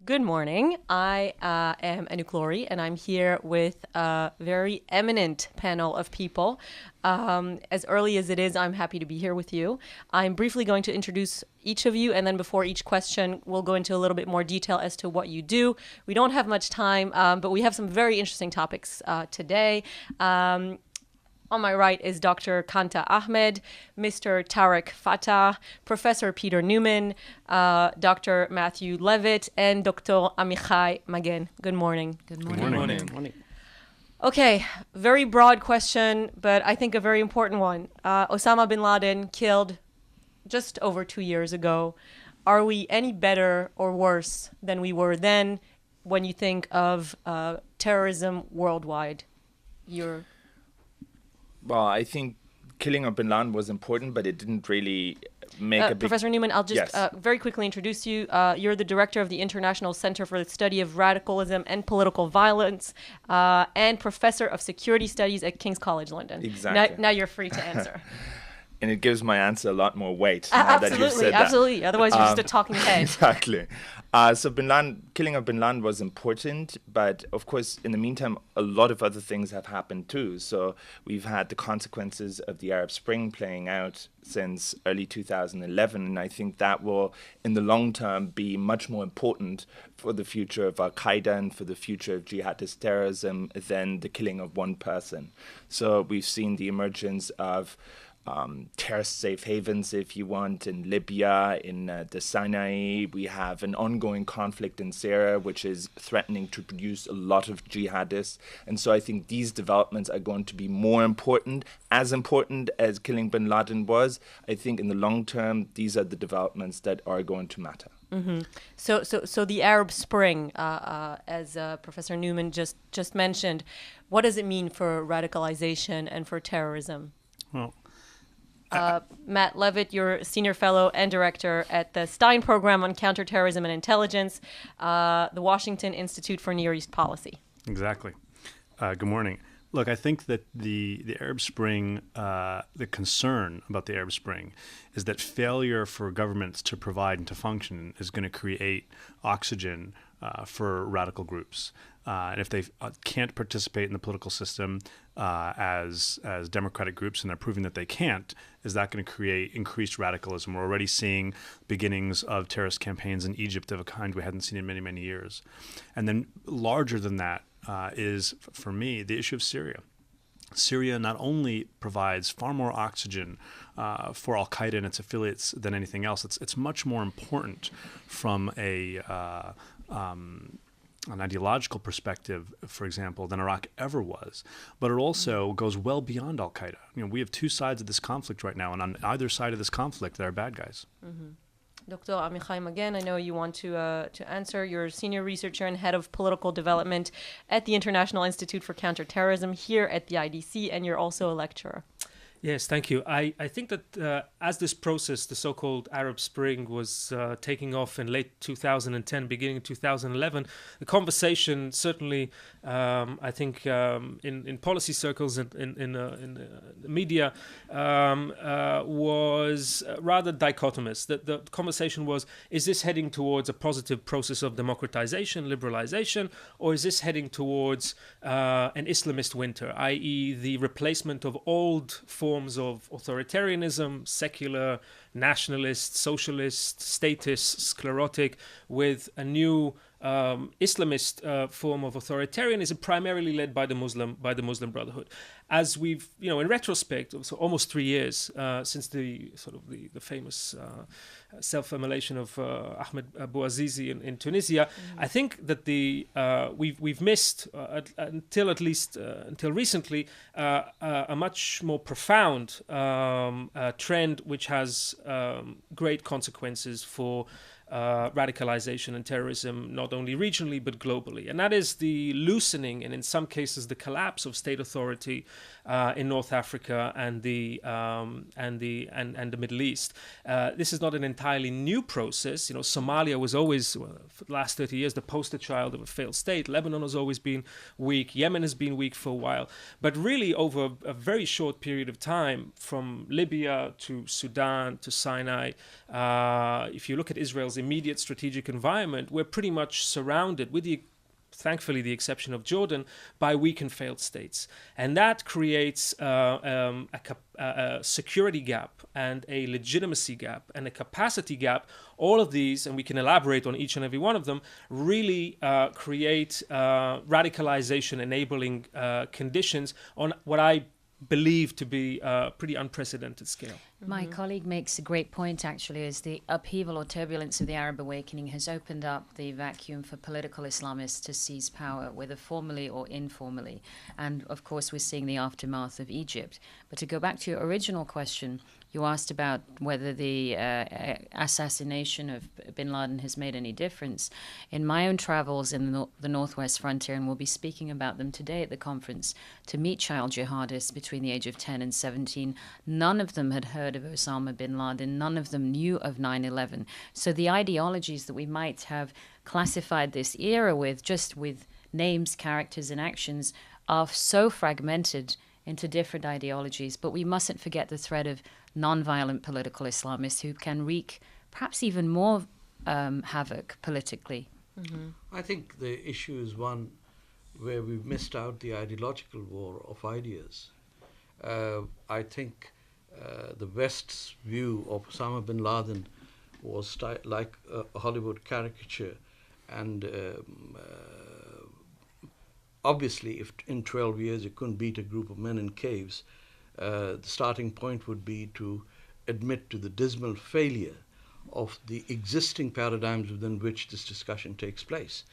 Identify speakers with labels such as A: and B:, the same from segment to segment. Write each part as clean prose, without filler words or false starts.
A: Good morning. I am Anouk Lorie, and I'm here with a very eminent panel of people. As early as it is, I'm happy to be here with you. I'm briefly going to introduce each of you, and then before each question, we'll go into a little bit more detail as to what you do. We don't have much time, but we have some very interesting topics today. On my right is Dr. Qanta Ahmed, Mr. Tarek Fatah, Professor Peter Neumann, Dr. Matthew Levitt, and Dr. Amichai Magen. Good morning.
B: Good morning.
A: Okay, very broad question, but I think a very important one. Osama bin Laden killed just over 2 years ago. Are we any better or worse than we were then when you think of terrorism worldwide?
B: Well, I think killing of bin Laden was important, but it didn't really make a big...
A: Professor Neumann, I'll just
B: Yes.
A: Very quickly introduce you. You're the director of the International Center for the Study of Radicalism and Political Violence and professor of security studies at King's College London.
B: Exactly.
A: Now you're free to answer.
B: And it gives my answer a lot more weight now that you've said that.
A: Absolutely. Otherwise, you're just a talking head.
B: Exactly. So killing of bin Laden was important, but of course, in the meantime, a lot of other things have happened too. So we've had the consequences of the Arab Spring playing out since early 2011, and I think that will, in the long term, be much more important for the future of Al-Qaeda and for the future of jihadist terrorism than the killing of one person. So we've seen the emergence of terrorist safe havens, if you want, in Libya, in the Sinai. We have an ongoing conflict in Syria, which is threatening to produce a lot of jihadists. And so I think these developments are going to be more important, as important as killing bin Laden was. I think in the long term, these are the developments that are going to matter.
A: Mm-hmm. So the Arab Spring, as Professor Neumann just mentioned, what does it mean for radicalization and for terrorism?
C: Well,
A: Matt Levitt, you're senior fellow and director at the Stein Program on Counter Terrorism and Intelligence, the Washington Institute for Near East Policy.
C: Exactly. Good morning. Look, I think that the Arab Spring, the concern about the Arab Spring is that failure for governments to provide and to function is going to create oxygen for radical groups. And if they can't participate in the political system as democratic groups, and they're proving that they can't, is that going to create increased radicalism? We're already seeing beginnings of terrorist campaigns in Egypt of a kind we hadn't seen in many, many years. And then larger than that is, for me, the issue of Syria. Syria not only provides far more oxygen for Al-Qaeda and its affiliates than anything else, it's much more important from an ideological perspective, for example, than Iraq ever was. But it also goes well beyond Al-Qaeda. We have two sides of this conflict right now, and on either side of this conflict, there are bad guys.
A: Mm-hmm. Dr. Amichai Magen, I know you want to answer. You're a senior researcher and head of political development at the International Institute for Counter Terrorism here at the IDC, and you're also a lecturer.
D: Yes, thank you. I think that as this process, the so-called Arab Spring, was taking off in late 2010, beginning of 2011, the conversation certainly, I think, in policy circles and in the media was rather dichotomous. The conversation was, is this heading towards a positive process of democratization, liberalization, or is this heading towards an Islamist winter, i.e. the replacement of old forms of authoritarianism, secular, nationalist, socialist, statist, sclerotic, with a new Islamist form of authoritarianism, primarily led by the Muslim Brotherhood. As we've, in retrospect, so almost 3 years since the famous self-immolation of Ahmed Bouazizi in Tunisia, I think that we've missed until recently a much more profound trend, which has great consequences for radicalization and terrorism, not only regionally but globally, and that is the loosening and in some cases the collapse of state authority in North Africa and the Middle East. This is not an entirely new process. Somalia was always, for the last 30 years, the poster child of a failed state. Lebanon has always been weak. Yemen has been weak for a while. But really, over a very short period of time, from Libya to Sudan to Sinai, if you look at Israel's immediate strategic environment, we're pretty much surrounded, with thankfully the exception of Jordan, by weak and failed states. And that creates a security gap and a legitimacy gap and a capacity gap. All of these, and we can elaborate on each and every one of them, really create radicalization enabling conditions on what I believe to be a pretty unprecedented scale.
E: My colleague makes a great point, actually, is the upheaval or turbulence of the Arab awakening has opened up the vacuum for political Islamists to seize power, whether formally or informally. And, of course, we're seeing the aftermath of Egypt. But to go back to your original question, you asked about whether the assassination of bin Laden has made any difference. In my own travels in the Northwest frontier, and we'll be speaking about them today at the conference, to meet child jihadists between the age of 10 and 17, none of them had heard of Osama bin Laden. None of them knew of 9/11. So the ideologies that we might have classified this era with, just with names, characters, and actions, are so fragmented into different ideologies. But we mustn't forget the thread of non-violent political Islamists who can wreak perhaps even more havoc politically.
A: Mm-hmm.
F: I think the issue is one where we've missed out the ideological war of ideas. I think the West's view of Osama bin Laden was like a Hollywood caricature, and obviously if in 12 years you couldn't beat a group of men in caves, the starting point would be to admit to the dismal failure of the existing paradigms within which this discussion takes place.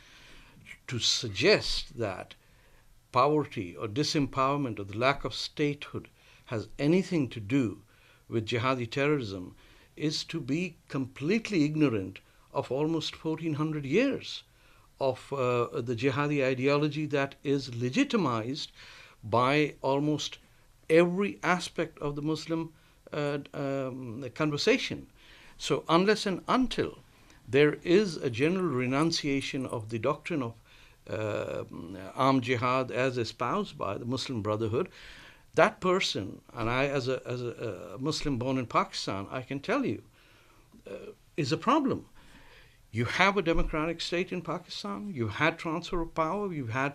F: To suggest that poverty or disempowerment or the lack of statehood has anything to do with jihadi terrorism is to be completely ignorant of almost 1400 years of the jihadi ideology that is legitimized by almost every aspect of the Muslim conversation. So unless and until there is a general renunciation of the doctrine of armed jihad as espoused by the Muslim Brotherhood, that person, and I as a Muslim born in Pakistan, I can tell you, is a problem. You have a democratic state in Pakistan, you've had transfer of power, you've had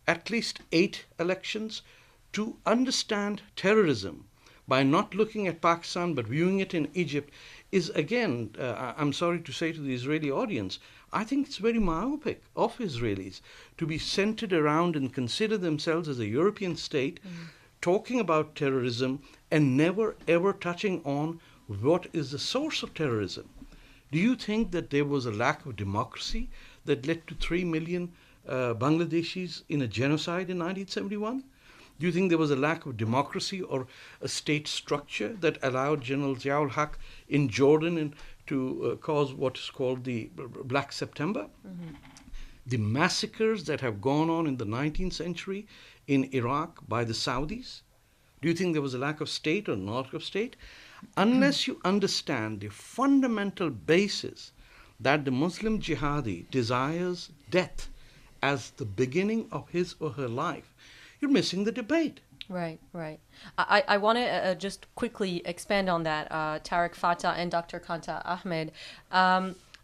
F: at least 8 elections. To understand terrorism by not looking at Pakistan but viewing it in Egypt is, again, I'm sorry to say to the Israeli audience, I think it's very myopic of Israelis to be centered around and consider themselves as a European state, talking about terrorism and never ever touching on what is the source of terrorism. Do you think that there was a lack of democracy that led to 3 million Bangladeshis in a genocide in 1971? Do you think there was a lack of democracy or a state structure that allowed General Ziaul Haq in Jordan to cause what is called the Black September? Mm-hmm. The massacres that have gone on in the 19th century in Iraq by the Saudis? Do you think there was a lack of state or not of state? Unless you understand the fundamental basis that the Muslim jihadi desires death as the beginning of his or her life, you're missing the debate.
A: Right. I want to just quickly expand on that, Tarek, Fatah, and Dr. Qanta, Ahmed.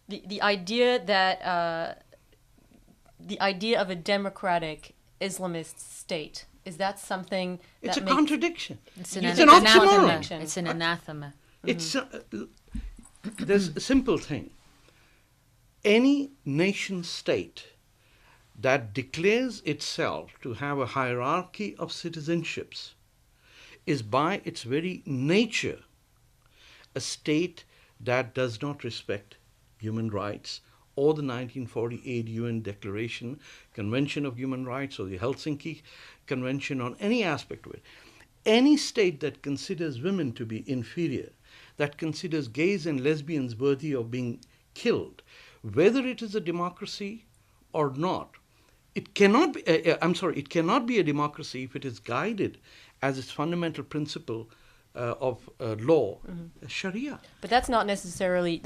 A: The idea that the idea of a democratic Islamist state, is that something that
F: it's a contradiction?
E: It's an
F: oxymoron.
E: It's an anathema.
F: It's there's a simple thing. Any nation state that declares itself to have a hierarchy of citizenships is by its very nature a state that does not respect human rights or the 1948 UN Declaration, Convention of Human Rights, or the Helsinki Convention on any aspect of it. Any state that considers women to be inferior, that considers gays and lesbians worthy of being killed, whether it is a democracy or not, it cannot be, it cannot be a democracy if it is guided as its fundamental principle of law, Sharia.
A: But that's not necessarily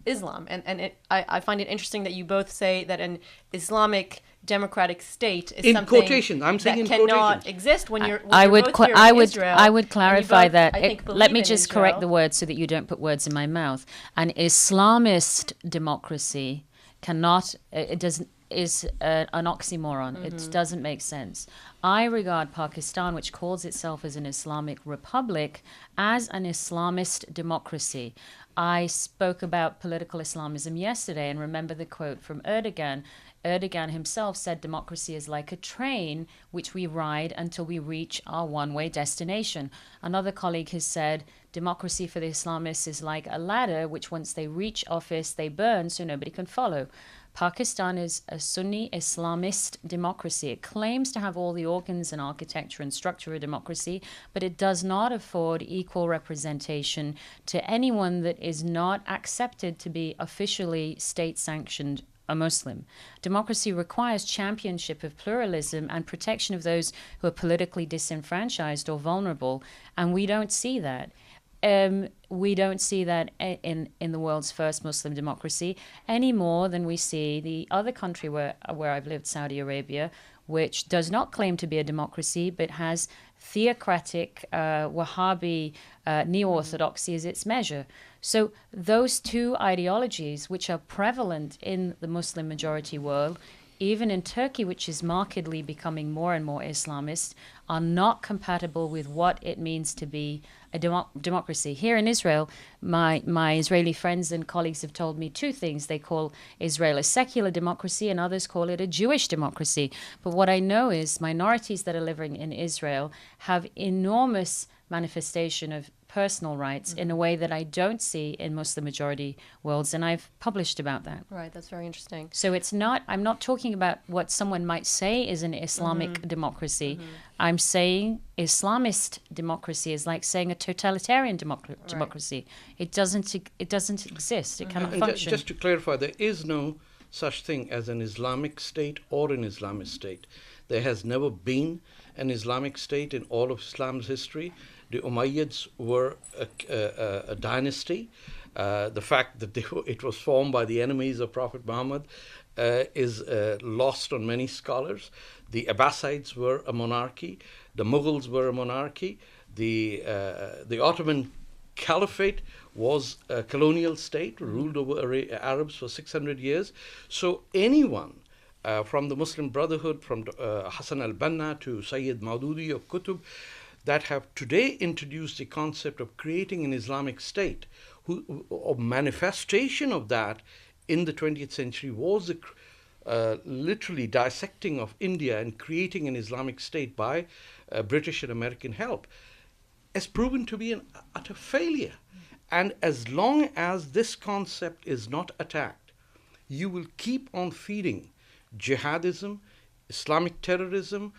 A: Islam. And I find it interesting that you both say that an Islamic democratic state is
F: in
A: something
F: quotation. I'm saying
A: that
F: in
A: cannot
F: quotation.
A: exist when you're. When
E: I
A: you're
E: would
A: both here in
E: I would
A: Israel,
E: I would
A: and you
E: clarify
A: both,
E: that.
A: I think,
E: Let
A: believe
E: me
A: in
E: just
A: Israel.
E: correct the word so that you don't put words in my mouth. An Islamist democracy cannot. It doesn't. Is an oxymoron. It doesn't make sense. I regard Pakistan, which calls itself as an Islamic republic, as an Islamist democracy. I spoke about political Islamism yesterday, and remember the quote from Erdogan. Erdogan himself said democracy is like a train which we ride until we reach our one-way destination. Another colleague has said democracy for the Islamists is like a ladder which once they reach office, they burn so nobody can follow. Pakistan is a Sunni Islamist democracy. It claims to have all the organs and architecture and structure of democracy, but it does not afford equal representation to anyone that is not accepted to be officially state-sanctioned a Muslim. Democracy requires championship of pluralism and protection of those who are politically disenfranchised or vulnerable, and we don't see that. We don't see that in the world's first Muslim democracy any more than we see the other country where I've lived, Saudi Arabia, which does not claim to be a democracy but has theocratic Wahhabi neo-orthodoxy as its measure. So those two ideologies, which are prevalent in the Muslim majority world, even in Turkey, which is markedly becoming more and more Islamist, are not compatible with what it means to be a democracy. Here in Israel, my Israeli friends and colleagues have told me two things. They call Israel a secular democracy and others call it a Jewish democracy. But what I know is minorities that are living in Israel have enormous manifestation of personal rights in a way that I don't see in Muslim majority worlds, and I've published about that.
A: Right, that's very interesting.
E: So I'm not talking about what someone might say is an Islamic democracy. I'm saying Islamist democracy is like saying a totalitarian democracy. It doesn't exist. It cannot function.
F: Just to clarify, there is no such thing as an Islamic state or an Islamist state. There has never been an Islamic state in all of Islam's history. The Umayyads were a dynasty. The fact that it was formed by the enemies of Prophet Muhammad is lost on many scholars. The Abbasides were a monarchy. The Mughals were a monarchy. The Ottoman Caliphate was a colonial state, ruled over Arabs for 600 years. So anyone from the Muslim Brotherhood, from Hassan al-Banna to Sayyid Maududi of Qutb, that have today introduced the concept of creating an Islamic state, a manifestation of that in the 20th century was the literally dissecting of India and creating an Islamic state by British and American help, has proven to be an utter failure. And as long as this concept is not attacked, you will keep on feeding jihadism, Islamic terrorism,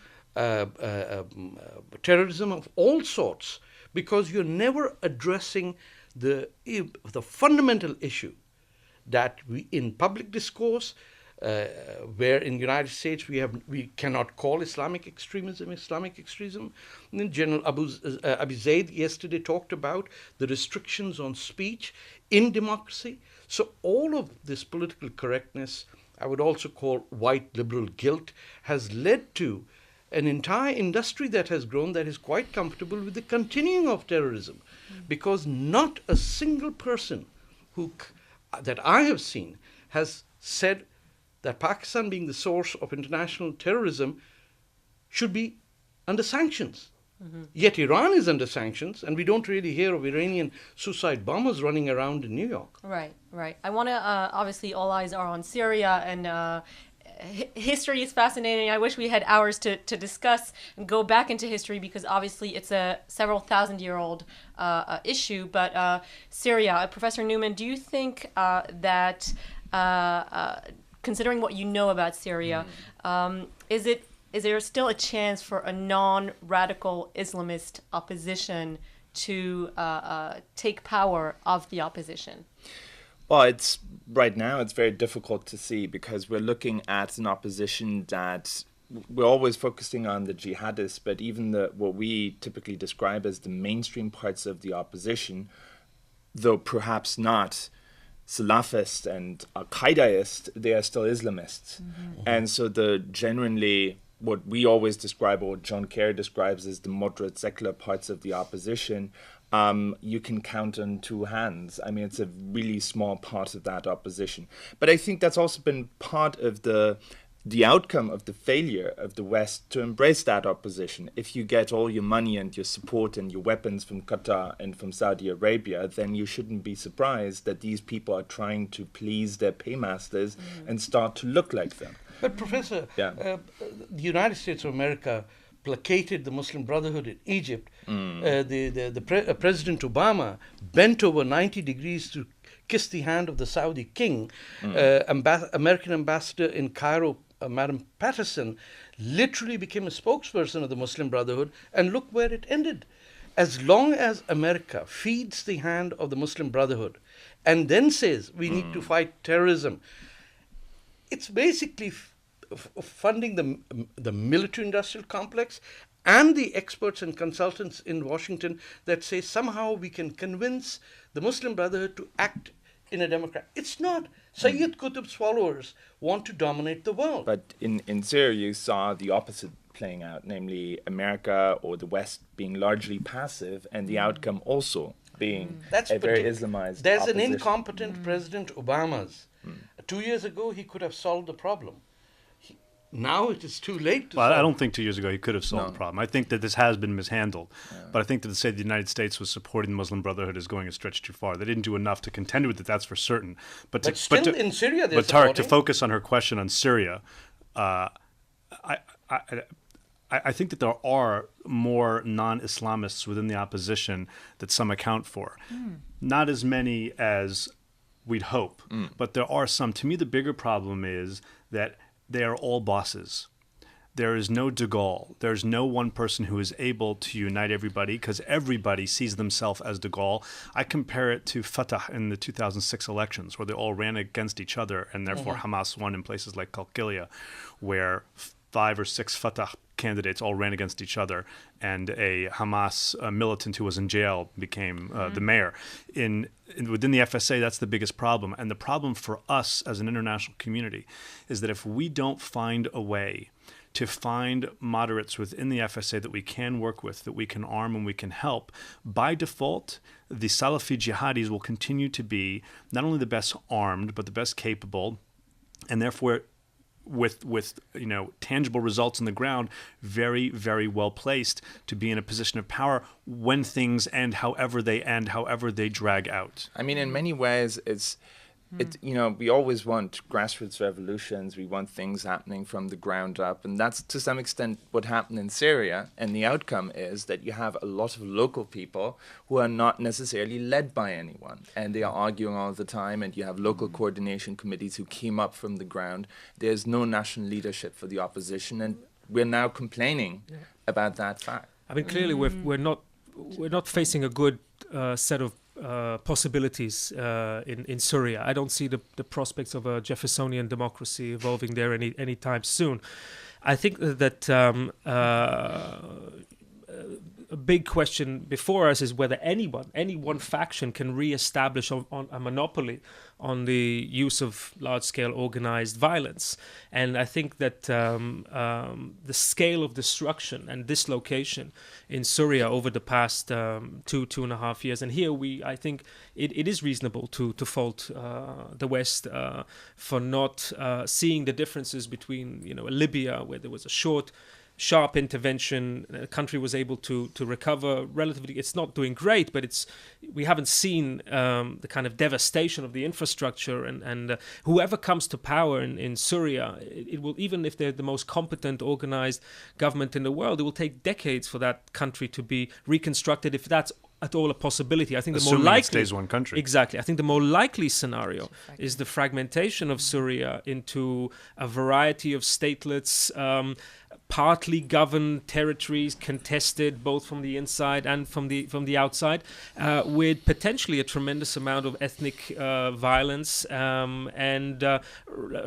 F: terrorism of all sorts, because you're never addressing the fundamental issue that we in public discourse, where in the United States we cannot call Islamic extremism. And General Abu Zaid yesterday talked about the restrictions on speech in democracy. So all of this political correctness, I would also call white liberal guilt, has led to an entire industry that has grown that is quite comfortable with the continuing of terrorism, because not a single person that I have seen has said that Pakistan, being the source of international terrorism, should be under sanctions. Yet Iran is under sanctions, and we don't really hear of Iranian suicide bombers running around in New York.
A: Right. I want to, obviously all eyes are on Syria, and history is fascinating. I wish we had hours to discuss and go back into history, because obviously it's a several thousand-year-old issue. But Syria, Professor Neumann, do you think that, considering what you know about Syria, is there still a chance for a non-radical Islamist opposition to take power of the opposition?
B: Well, right now it's very difficult to see, because we're looking at an opposition that we're always focusing on the jihadists, but even what we typically describe as the mainstream parts of the opposition, though perhaps not Salafist and Al-Qaedaist, they are still Islamists. And so the genuinely, what we always describe, or what John Kerry describes as the moderate secular parts of the opposition, you can count on two hands. I mean, it's a really small part of that opposition. But I think that's also been part of the outcome of the failure of the West to embrace that opposition. If you get all your money and your support and your weapons from Qatar and from Saudi Arabia, then you shouldn't be surprised that these people are trying to please their paymasters and start to look like them.
F: But Professor, the United States of America placated the Muslim Brotherhood in Egypt. President Obama bent over 90 degrees to kiss the hand of the Saudi king. American ambassador in Cairo, Madam Patterson, literally became a spokesperson of the Muslim Brotherhood, and look where it ended. As long as America feeds the hand of the Muslim Brotherhood and then says we need to fight terrorism, it's basically funding the military-industrial complex and the experts and consultants in Washington that say somehow we can convince the Muslim Brotherhood to act in a democrat. It's not. Sayyid Qutb's followers want to dominate the world.
B: But in Syria, you saw the opposite playing out, namely America or the West being largely passive, and the outcome also being a very Islamized
F: There's
B: opposition.
F: an incompetent President Obama's. 2 years ago, he could have solved the problem. Now it is too late to solve.
C: I don't think 2 years ago he could have solved the problem. I think that this has been mishandled. But I think that to say the United States was supporting the Muslim Brotherhood is going a stretch too far. They didn't do enough to contend with it, that's for certain.
F: But still in Syria they're
C: But Tarek, to focus on her question on Syria, I think that there are more non-Islamists within the opposition that some account for. Not as many as we'd hope, but there are some. To me, the bigger problem is that they are all bosses. There is no de Gaulle. There's no one person who is able to unite everybody because everybody sees themselves as de Gaulle. I compare it to Fatah in the 2006 elections where they all ran against each other and therefore Hamas won in places like Qalqilia where 5 or 6 Fatah candidates all ran against each other, and a Hamas militant who was in jail became the mayor. Within the FSA, that's the biggest problem. And the problem for us as an international community is that if we don't find a way to find moderates within the FSA that we can work with, that we can arm and we can help, by default, the Salafi jihadis will continue to be not only the best armed, but the best capable, and therefore with tangible results on the ground, very, very well placed to be in a position of power when things end, however they drag out.
B: I mean, in many ways, we always want grassroots revolutions. We want things happening from the ground up. And that's to some extent what happened in Syria. And the outcome is that you have a lot of local people who are not necessarily led by anyone. And they are arguing all the time. And you have local coordination committees who came up from the ground. There's no national leadership for the opposition. And we're now complaining about that fact.
D: I mean, clearly we're not facing a good set of possibilities in Syria. I don't see the prospects of a Jeffersonian democracy evolving there anytime soon. I think that a big question before us is whether any one faction can re-establish on a monopoly on the use of large-scale organized violence. And I think that the scale of destruction and dislocation in Syria over the past 2.5 years, and here I think it is reasonable to fault the West for not seeing the differences between Libya, where there was a sharp intervention, the country was able to recover relatively. It's not doing great, but we haven't seen the kind of devastation of the infrastructure, and whoever comes to power in Syria, it will, even if they're the most competent, organized government in the world, it will take decades for that country to be reconstructed, if that's at all a possibility. I think
C: Assuming
D: the more likely
C: it stays one country.
D: Exactly. I think the more likely scenario is the fragmentation of Syria into a variety of statelets, partly governed territories, contested both from the inside and from the outside, with potentially a tremendous amount of ethnic violence and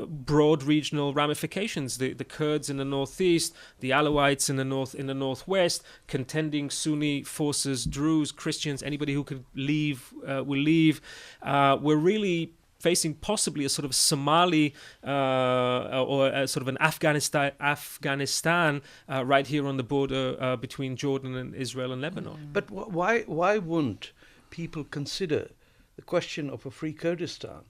D: broad regional ramifications. The Kurds in the northeast, the Alawites in the northwest, contending Sunni forces, Druze, Christians, anybody who could leave will leave. We're really facing possibly a sort of Somali or a sort of an Afghanistan right here on the border between Jordan and Israel and Lebanon.
F: But why wouldn't people consider the question of a free Kurdistan?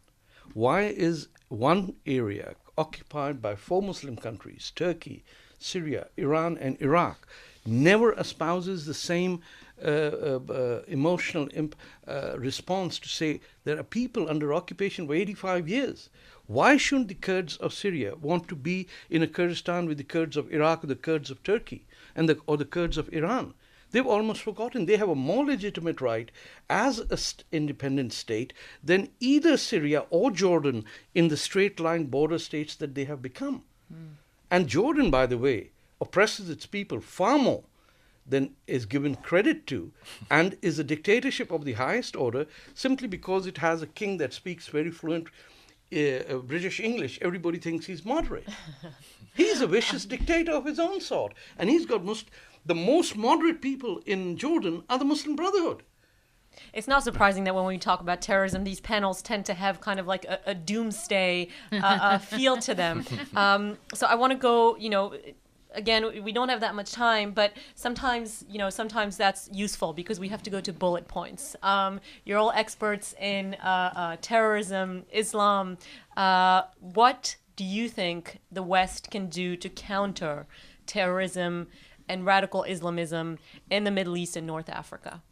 F: Why is one area occupied by 4 Muslim countries, Turkey, Syria, Iran, and Iraq, never espouses the same emotional response to say there are people under occupation for 85 years? Why shouldn't the Kurds of Syria want to be in a Kurdistan with the Kurds of Iraq or the Kurds of Turkey or the Kurds of Iran? They've almost forgotten they have a more legitimate right as an independent state than either Syria or Jordan in the straight-line border states that they have become. And Jordan, by the way, oppresses its people far more than is given credit to, and is a dictatorship of the highest order simply because it has a king that speaks very fluent British English. Everybody thinks he's moderate. He's a vicious dictator of his own sort, and he's got the most moderate people in Jordan are the Muslim Brotherhood.
A: It's not surprising that when we talk about terrorism, these panels tend to have kind of like a doomsday feel to them. So I want to go, again, we don't have that much time, but sometimes that's useful because we have to go to bullet points. You're all experts in terrorism, Islam. What do you think the West can do to counter terrorism and radical Islamism in the Middle East and North Africa?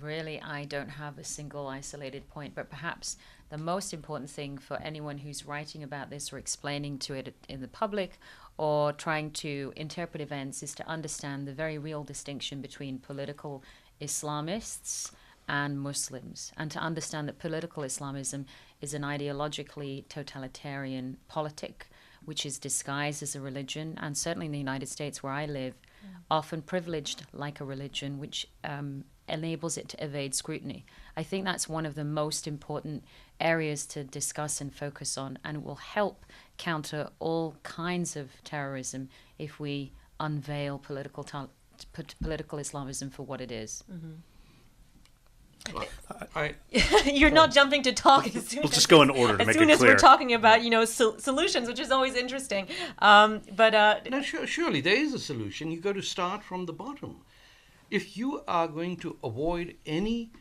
E: Really, I don't have a single isolated point, but perhaps the most important thing for anyone who's writing about this or explaining to it in the public or trying to interpret events is to understand the very real distinction between political Islamists and Muslims, and to understand that political Islamism is an ideologically totalitarian politic which is disguised as a religion, and certainly in the United States where I live, often privileged like a religion, which enables it to evade scrutiny. I think that's one of the most important areas to discuss and focus on, and it will help counter all kinds of terrorism if we unveil political Islamism for what it is.
A: Mm-hmm.
F: You're
A: not jumping to talk as soon
C: Let's just go in order to make it clear.
A: As soon as we're talking about, solutions, which is always interesting.
F: No, surely there is a solution. You've got to start from the bottom. If you are going to avoid any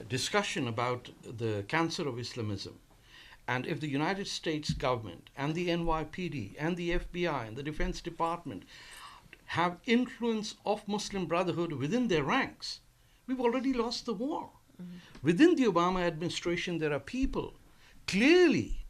F: discussion about the cancer of Islamism, and if the United States government and the NYPD and the FBI and the Defense Department have influence of Muslim Brotherhood within their ranks, we've already lost the war. Mm-hmm. Within the Obama administration, there are people clearly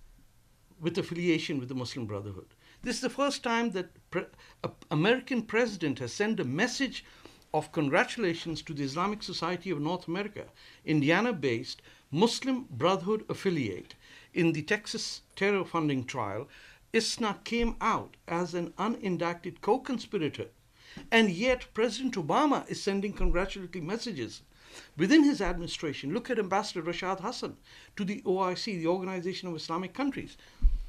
F: with affiliation with the Muslim Brotherhood. This is the first time that an American president has sent a message of congratulations to the Islamic Society of North America, Indiana-based Muslim Brotherhood affiliate in the Texas terror funding trial. ISNA came out as an unindicted co-conspirator. And yet President Obama is sending congratulatory messages. Within his administration, look at Ambassador Rashad Hassan to the OIC, the Organization of Islamic Countries,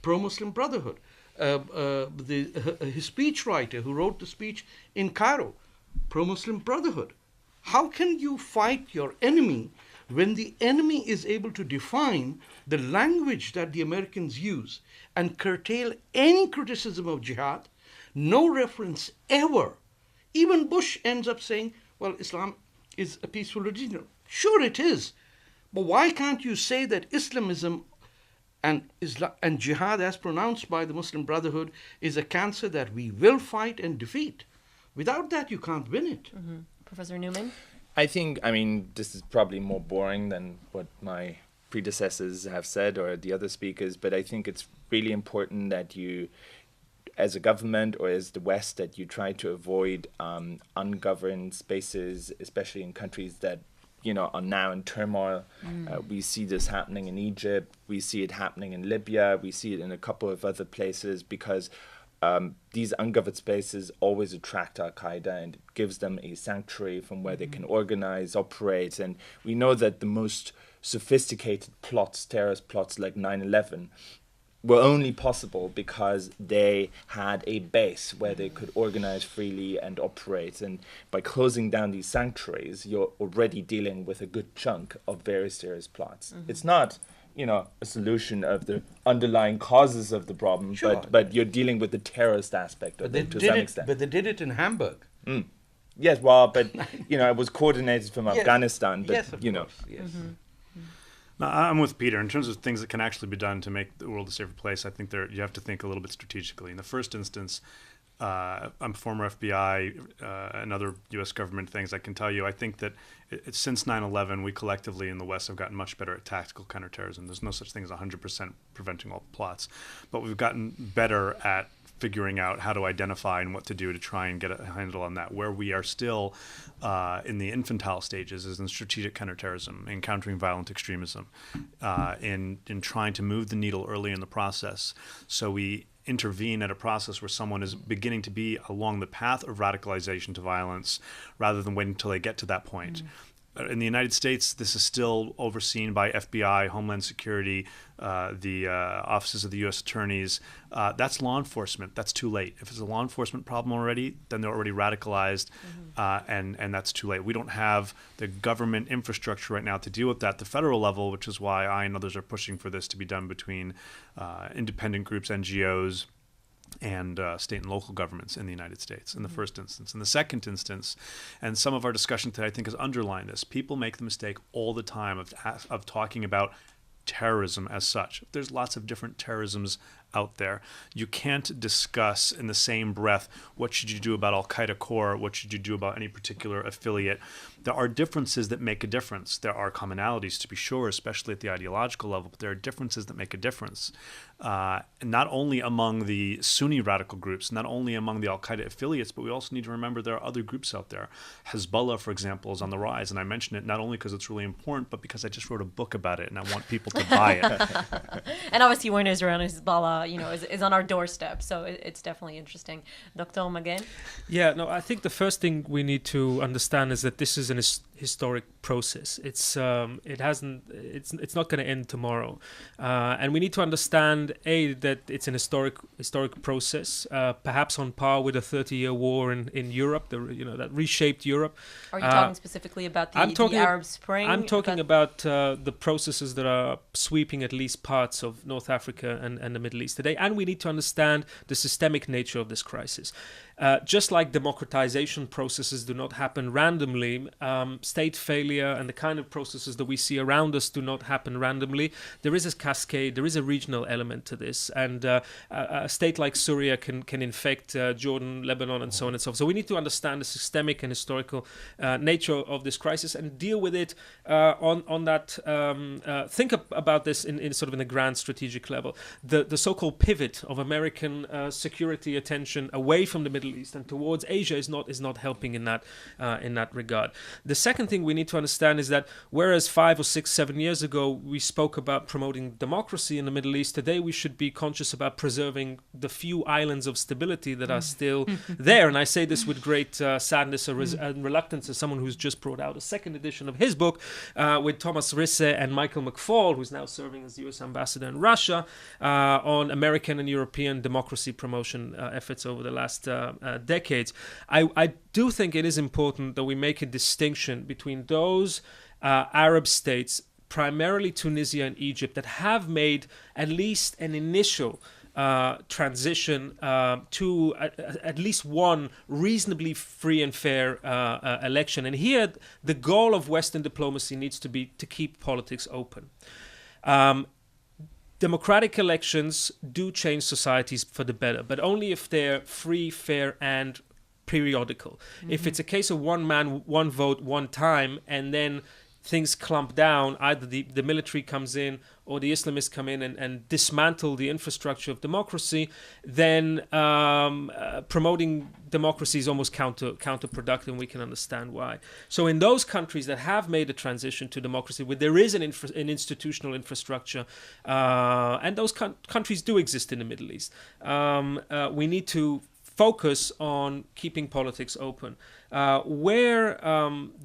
F: pro-Muslim Brotherhood. His speechwriter who wrote the speech in Cairo, pro-Muslim Brotherhood. How can you fight your enemy when the enemy is able to define the language that the Americans use and curtail any criticism of jihad? No reference ever. Even Bush ends up saying, well, Islam is a peaceful religion. Sure it is. But why can't you say that Islamism and jihad as pronounced by the Muslim Brotherhood is a cancer that we will fight and defeat? Without that, you can't win it.
A: Mm-hmm. Professor Neumann?
B: I think, this is probably more boring than what my predecessors have said or the other speakers, but I think it's really important that you, as a government or as the West, that you try to avoid ungoverned spaces, especially in countries that are now in turmoil. We see this happening in Egypt. We see it happening in Libya. We see it in a couple of other places because these ungoverned spaces always attract Al-Qaeda and gives them a sanctuary from where they can organize, operate. And we know that the most sophisticated plots, terrorist plots like 9/11, were only possible because they had a base where they could organize freely and operate. And by closing down these sanctuaries, you're already dealing with a good chunk of very serious plots. It's not, a solution of the underlying causes of the problem,
F: Sure.
B: but you're dealing with the terrorist aspect of it to some extent.
F: But they did it in Hamburg.
B: Yes, well, but, it was coordinated from Afghanistan, but,
F: Yes, of course. Yes.
C: No, I'm with Peter. In terms of things that can actually be done to make the world a safer place, I think you have to think a little bit strategically. In the first instance, I'm former FBI and other U.S. government things. I can tell you, I think that since 9/11, we collectively in the West have gotten much better at tactical counterterrorism. There's no such thing as 100% preventing all plots, but we've gotten better at figuring out how to identify and what to do to try and get a handle on that. Where we are still in the infantile stages is in strategic counterterrorism, in countering violent extremism, in trying to move the needle early in the process. So we intervene at a process where someone is beginning to be along the path of radicalization to violence rather than waiting until they get to that point. In the United States, this is still overseen by FBI, Homeland Security, the offices of the U.S. attorneys. That's law enforcement. That's too late. If it's a law enforcement problem already, then they're already radicalized, and that's too late. We don't have the government infrastructure right now to deal with that at the federal level, which is why I and others are pushing for this to be done between independent groups, NGOs, and state and local governments in the United States in the first instance. In the second instance, and some of our discussion today I think has underlined this, people make the mistake all the time of talking about terrorism as such. There's lots of different terrorisms out there. You can't discuss in the same breath what should you do about Al-Qaeda core, what should you do about any particular affiliate. There are differences that make a difference. There are commonalities, to be sure, especially at the ideological level, but there are differences that make a difference. Not only among the Sunni radical groups, not only among the Al-Qaeda affiliates, but we also need to remember there are other groups out there. Hezbollah, for example, is on the rise, and I mention it not only because it's really important, but because I just wrote a book about it, and I want people to buy it.
A: And obviously when Israel and Hezbollah, is on our doorstep, so it's definitely interesting. Dr. Magen?
D: Yeah, no, I think the first thing we need to understand is that this is an historic process. It's not going to end tomorrow, and we need to understand that it's an historic process, perhaps on par with a 30-year war in Europe, that reshaped Europe.
A: Are you talking specifically about the Arab Spring?
D: I'm talking about the processes that are sweeping at least parts of North Africa and the Middle East today, and we need to understand the systemic nature of this crisis. Just like democratization processes do not happen randomly, state failure and the kind of processes that we see around us do not happen randomly. There is a cascade, there is a regional element to this, and a state like Syria can infect Jordan, Lebanon, and so on and so forth. So we need to understand the systemic and historical nature of this crisis and deal with it on that. Think about this in sort of in a grand strategic level. The so-called pivot of American security attention away from the Middle East and towards Asia is not helping in that regard. The second thing we need to understand is that whereas 5 or 6, 7 years ago we spoke about promoting democracy in the Middle East, today we should be conscious about preserving the few islands of stability that are still there. And I say this with great sadness and reluctance as someone who's just brought out a second edition of his book with Thomas Risse and Michael McFaul, who's now serving as the U.S. ambassador in Russia, on American and European democracy promotion efforts over the last decades. I do think it is important that we make a distinction between those Arab states, primarily Tunisia and Egypt, that have made at least an initial transition to at least one reasonably free and fair election. And here, the goal of Western diplomacy needs to be to keep politics open. Democratic elections do change societies for the better, but only if they're free, fair, and periodical. If it's a case of one man, one vote, one time, and then things clump down, either the military comes in or the Islamists come in and dismantle the infrastructure of democracy, then promoting democracy is almost counterproductive, and we can understand why. So in those countries that have made a transition to democracy, where there is an institutional infrastructure, and those countries do exist in the Middle East, we need to focus on keeping politics open. Where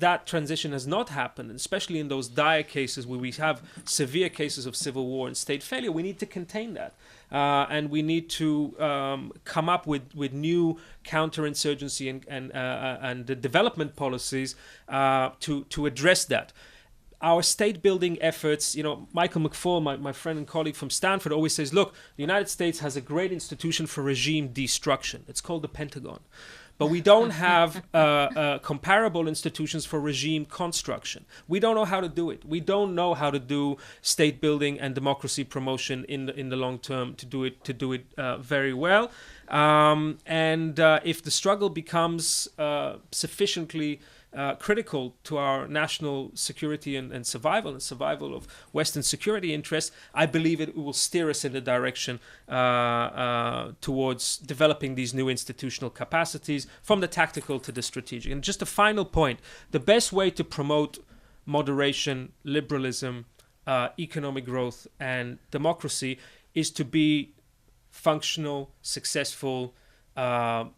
D: that transition has not happened, especially in those dire cases where we have severe cases of civil war and state failure, we need to contain that. And we need to come up with new counterinsurgency and development policies to address that. Our state-building efforts, Michael McFaul, my friend and colleague from Stanford, always says, look, the United States has a great institution for regime destruction. It's called the Pentagon. But we don't have comparable institutions for regime construction. We don't know how to do it. We don't know how to do state building and democracy promotion in the long term to do it very well. And if the struggle becomes sufficiently critical to our national security and survival of Western security interests, I believe it will steer us in the direction towards developing these new institutional capacities from the tactical to the strategic. And just a final point, the best way to promote moderation, liberalism, economic growth and democracy is to be functional, successful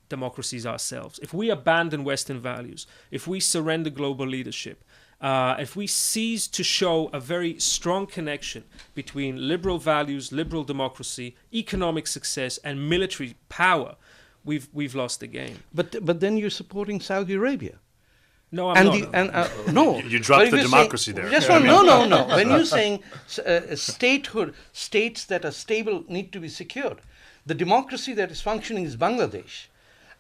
D: democracies ourselves. If we abandon Western values, if we surrender global leadership, if we cease to show a very strong connection between liberal values, liberal democracy, economic success, and military power, we've lost the game.
F: But then you're supporting Saudi Arabia.
D: No, I'm not.
F: No.
C: You dropped the democracy there.
F: Just no. When you're saying states that are stable need to be secured, the democracy that is functioning is Bangladesh.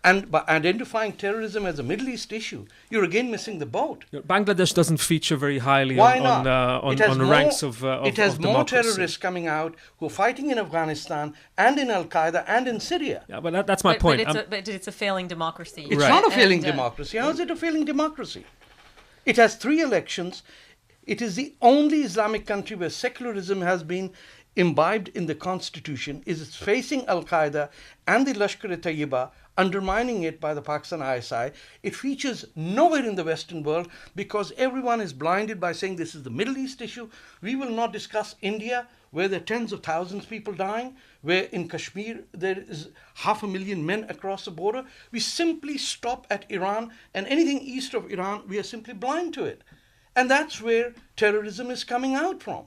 F: And by identifying terrorism as a Middle East issue, you're again missing the boat.
D: Bangladesh doesn't feature very highly
F: on
D: the ranks of
F: It has more
D: democracy.
F: terrorists coming out who are fighting in Afghanistan and in Al-Qaeda and in Syria.
D: Yeah, but that's my point.
A: But it's a failing democracy.
F: It's not a failing democracy. How is it a failing democracy? It has 3 elections. It is the only Islamic country where secularism has been imbibed in the constitution. Is facing Al-Qaeda and the Lashkar-e-Tayyiba, undermining it by the Pakistan ISI. It features nowhere in the Western world because everyone is blinded by saying this is the Middle East issue. We will not discuss India, where there are tens of thousands of people dying, where in Kashmir there is 500,000 men across the border. We simply stop at Iran, and anything east of Iran, we are simply blind to it. And that's where terrorism is coming out from.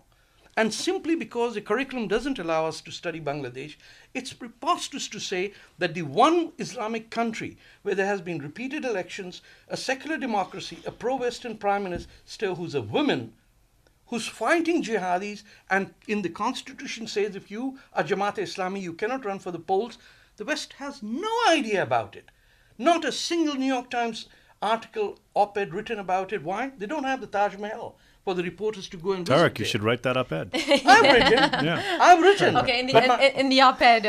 F: And simply because the curriculum doesn't allow us to study Bangladesh, it's preposterous to say that the one Islamic country where there has been repeated elections, a secular democracy, a pro-Western prime minister who's a woman, who's fighting jihadis, and in the constitution says if you are Jamaat-e-Islami, you cannot run for the polls, the West has no idea about it. Not a single New York Times article, op-ed written about it. Why? They don't have the Taj Mahal for the reporters to go and visit.
C: Tarek, you should write that op-ed.
F: I've written.
C: Yeah.
F: I've written.
A: Okay, in the op-ed,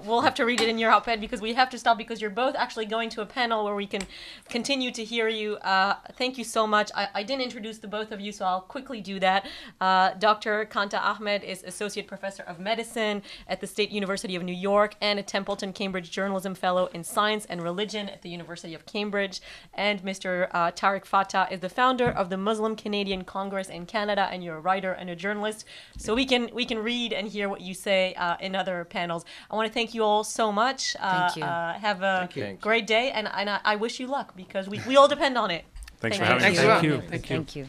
A: we'll have to read it in your op-ed because we have to stop because you're both actually going to a panel where we can continue to hear you. Thank you so much. I didn't introduce the both of you, so I'll quickly do that. Dr. Qanta Ahmed is Associate Professor of Medicine at the State University of New York and a Templeton Cambridge Journalism Fellow in Science and Religion at the University of Cambridge. And Mr. Tarek Fatah is the founder of the Muslim Canadian Congress in Canada, and you're a writer and a journalist, so we can read and hear what you say in other panels. I want to thank you all so much.
E: Thank you.
A: Have a great day, and I wish you luck because we all depend on it.
C: Thanks for having us.
F: Thank you.
D: Thank you.
E: Thank you.